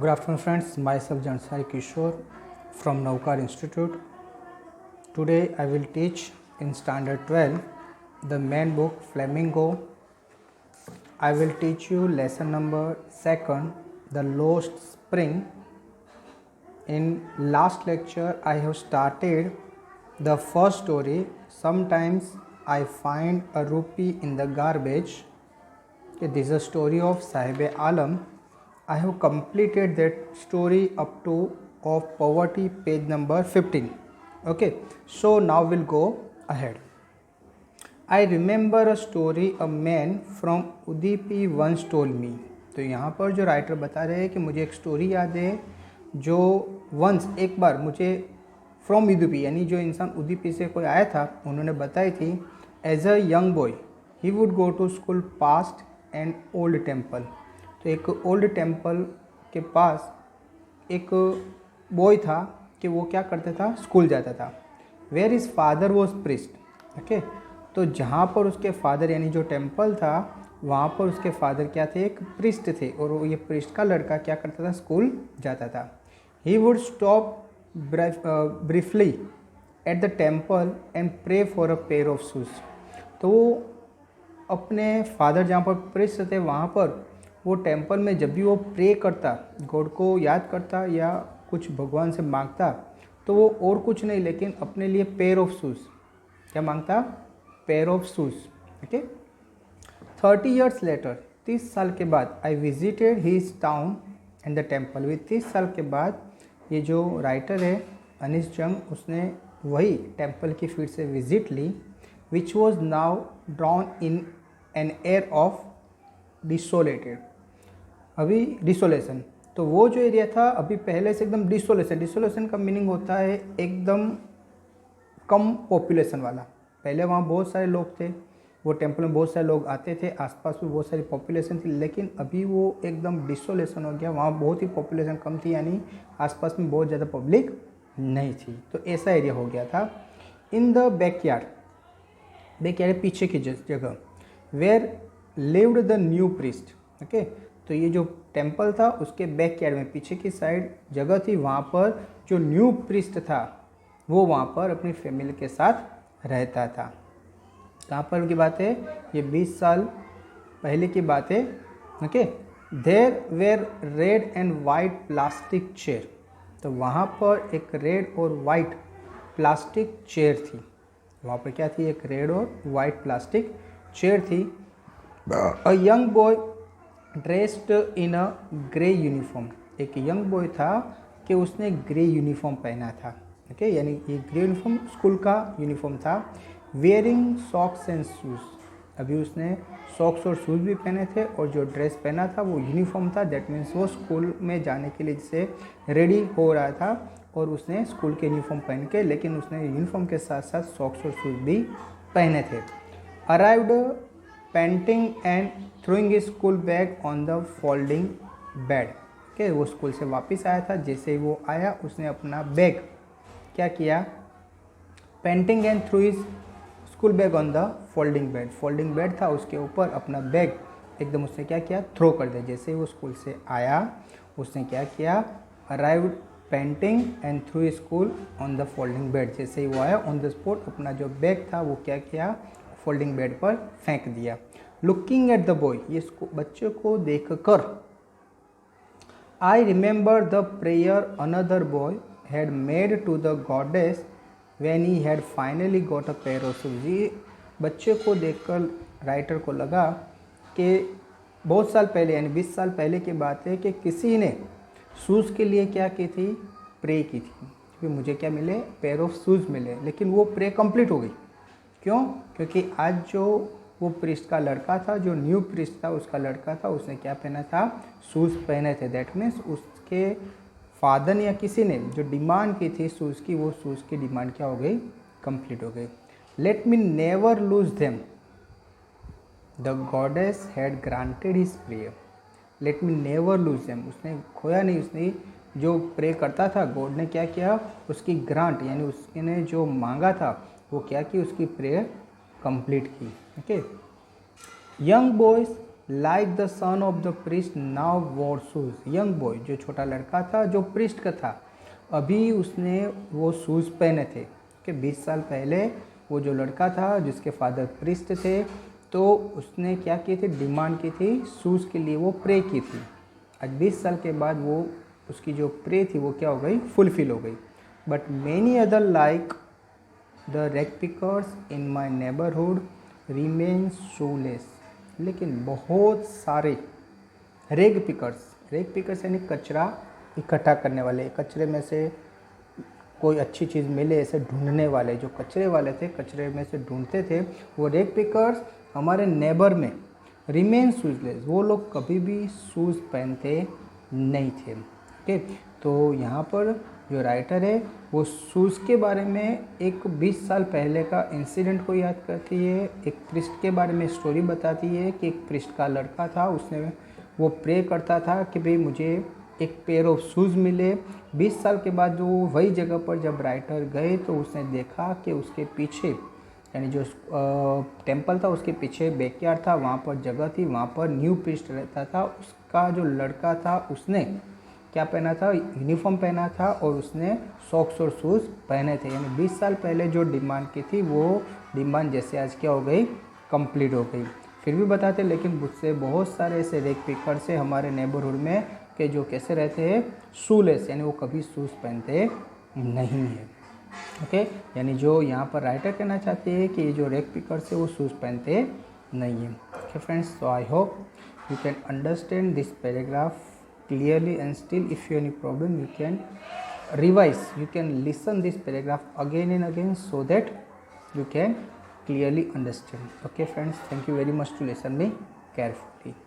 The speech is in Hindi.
Good afternoon, friends. Myself Jansari Kishore from Naukar Institute. Today I will teach in Standard 12 the main book Flamingo. I will teach you lesson number 2, The Lost Spring. In last lecture I have started the first story. Sometimes I find a rupee in the garbage. Okay, this is a story of Sahib Alam. I have completed that story up to of poverty, page number 15. Okay, so now we'll go ahead. I remember a story a man from Udupi once told me. तो यहाँ पर जो राइटर बता रहे हैं कि मुझे एक स्टोरी याद है जो वंस एक बार मुझे फ्रॉम उदुपी यानी जो इंसान उदुपी से कोई आया था उन्होंने बताई थी. As a young boy he would go to school past an old temple. तो एक ओल्ड टेम्पल के पास एक बॉय था कि वो क्या करता था, स्कूल जाता था. Where his father was priest. Okay, तो जहाँ पर उसके फादर यानी जो टेम्पल था वहाँ पर उसके फादर क्या थे, एक प्रिस्ट थे. और वो ये प्रिस्ट का लड़का क्या करता था, स्कूल जाता था. He would stop briefly at the temple and pray for a pair of shoes. तो वो अपने फादर जहाँ पर प्रिस्ट थे वहाँ पर वो टेम्पल में जब भी वो प्रे करता, गॉड को याद करता या कुछ भगवान से मांगता, तो वो और कुछ नहीं लेकिन अपने लिए पेयर ऑफ शूज़. क्या मांगता, pair of shoes. Okay. 30 years later, 30 साल के बाद, I visited his town and the temple. With 30 साल के बाद ये जो राइटर है अनिश जंग, उसने वही टेम्पल की फिर से विजिट ली. Which was now drawn in an air of desolated. अभी डिसोलेशन, तो वो जो एरिया था अभी पहले से एकदम डिसोलेशन. डिसोलेशन का मीनिंग होता है एकदम कम पॉपुलेशन वाला. पहले वहाँ बहुत सारे लोग थे, वो टेम्पल में बहुत सारे लोग आते थे, आसपास भी बहुत सारी पॉपुलेशन थी, लेकिन अभी वो एकदम डिसोलेशन हो गया. वहाँ बहुत ही पॉपुलेशन कम थी यानी आसपास में बहुत ज़्यादा पब्लिक नहीं थी. तो ऐसा एरिया हो गया था. इन द बैकयार्ड, बैकयार्ड पीछे की जगह, where lived the new priest. Okay, तो ये जो टेम्पल था उसके बैकयार्ड में पीछे की साइड जगह थी, वहाँ पर जो न्यू प्रिस्ट था वो वहाँ पर अपनी फैमिली के साथ रहता था. कहाँ पर की बात है, ये 20 साल पहले की बात है. Okay. There were red and white plastic chair. तो वहाँ पर एक रेड और वाइट प्लास्टिक चेयर थी. वहाँ पर क्या थी, एक रेड और वाइट प्लास्टिक चेयर थी. अ young boy dressed in a grey uniform. एक यंग बॉय था कि उसने ग्रे यूनिफॉर्म पहना था. ओके, यानी ये ग्रे यूनिफॉर्म स्कूल का यूनिफॉर्म था. Wearing socks and shoes. अभी उसने सॉक्स और शूज़ भी पहने थे और जो ड्रेस पहना था वो यूनिफॉर्म था. दैट मीन्स वो स्कूल में जाने के लिए जैसे रेडी हो रहा था और उसने स्कूल के यूनिफॉर्म पहन के, लेकिन उसने यूनिफॉर्म के साथ साथ सॉक्स और शूज़ भी पहने थे. Arrived painting and throwing school bag on the folding bed. Okay, वो स्कूल से वापस आया था. जैसे ही वो आया उसने अपना बैग क्या किया, painting and through is school bag on the folding bed. Folding bed था उसके ऊपर अपना बैग एकदम उसने क्या किया, थ्रो कर दिया. जैसे ही वो स्कूल से आया उसने क्या किया, arrived painting and through school on the folding bed. जैसे ही वो आया ऑन द स्पॉट अपना जो बैग था वो क्या किया, फोल्डिंग बेड पर फेंक दिया. लुकिंग एट द बॉय, ये बच्चे को देखकर, I remember the prayer another boy had made to the goddess when he had finally got a pair of shoes. ये बच्चे को देखकर राइटर को लगा कि बहुत साल पहले यानी 20 साल पहले की बात है कि किसी ने शूज़ के लिए क्या की थी, प्रे की थी कि मुझे क्या मिले, पेयर ऑफ शूज़ मिले. लेकिन वो प्रे कंप्लीट हो गई. क्यों? क्योंकि आज जो वो प्रिस्ट का लड़का था, जो न्यू प्रिस्ट था उसका लड़का था, उसने क्या पहना था, शूज़ पहने थे. दैट मीन्स उसके फादर या किसी ने जो डिमांड की थी शूज़ की, वो शूज़ की डिमांड क्या हो गई, कंप्लीट हो गई. Let me never lose them, the goddess had granted his prayer. Let me never lose them, उसने खोया नहीं. उसने जो प्रे करता था गॉड ने क्या किया, उसकी ग्रांट यानी उसने जो मांगा था वो क्या की, उसकी प्रेयर कंप्लीट की. Okay. Young boys like the son of the priest now war shoes. Young boy, जो छोटा लड़का था जो प्रिस्ट का था, अभी उसने वो शूज़ पहने थे कि 20 साल पहले वो जो लड़का था जिसके फादर प्रिस्ट थे, तो उसने क्या की थी, डिमांड की थी शूज़ के लिए, वो प्रे की थी। आज 20 साल के बाद वो उसकी जो प्रे थी वो क्या हो गई, फुलफिल हो गई। But many other like the rag pickers in my neighbourhood remain shoeless. लेकिन बहुत सारे रेग पिकर्स यानी कचरा इकट्ठा करने वाले, कचरे में से कोई अच्छी चीज़ मिले ऐसे ढूंढने वाले, जो कचरे वाले थे, कचरे में से ढूंढते थे, वो रेग पिकर्स हमारे नेबर में रिमेन शूजलेस, वो लोग कभी भी शूज़ पहनते नहीं थे। ठीक, तो यहाँ पर जो राइटर है वो शूज़ के बारे में एक 20 साल पहले का इंसिडेंट को याद करती है, एक प्रिस्ट के बारे में स्टोरी बताती है कि एक प्रिस्ट का लड़का था, उसने वो प्रे करता था कि भाई मुझे एक पेयर ऑफ शूज़ मिले। 20 साल के बाद जो वही जगह पर जब राइटर गए तो उसने देखा कि उसके पीछे, यानी जो टेंपल था उसके पीछे बैकयार्ड था, वहाँ पर जगह थी, वहाँ पर न्यू प्रीस्ट रहता था। उसका जो लड़का था उसने क्या पहना था, यूनिफॉर्म पहना था और उसने सॉक्स और शूज़ पहने थे। यानी 20 साल पहले जो डिमांड की थी वो डिमांड जैसे आज क्या हो गई, कंप्लीट हो गई। फिर भी बताते, लेकिन मुझसे बहुत सारे ऐसे रेग पिकर्स है हमारे नेबरहुड में कि जो कैसे रहते हैं, शूलेस, यानी वो कभी शूज़ पहनते नहीं है। ओके, यानी जो यहाँ पर राइटर कहना चाहते हैं कि ये जो रेग पिकर्स है वो शूज़ पहनते नहीं है। Okay friends, so I hope you can understand this paragraph clearly, and still if you have any problem you can revise, you can listen this paragraph again and again so that you can clearly understand. Okay friends, thank you very much to listen me carefully.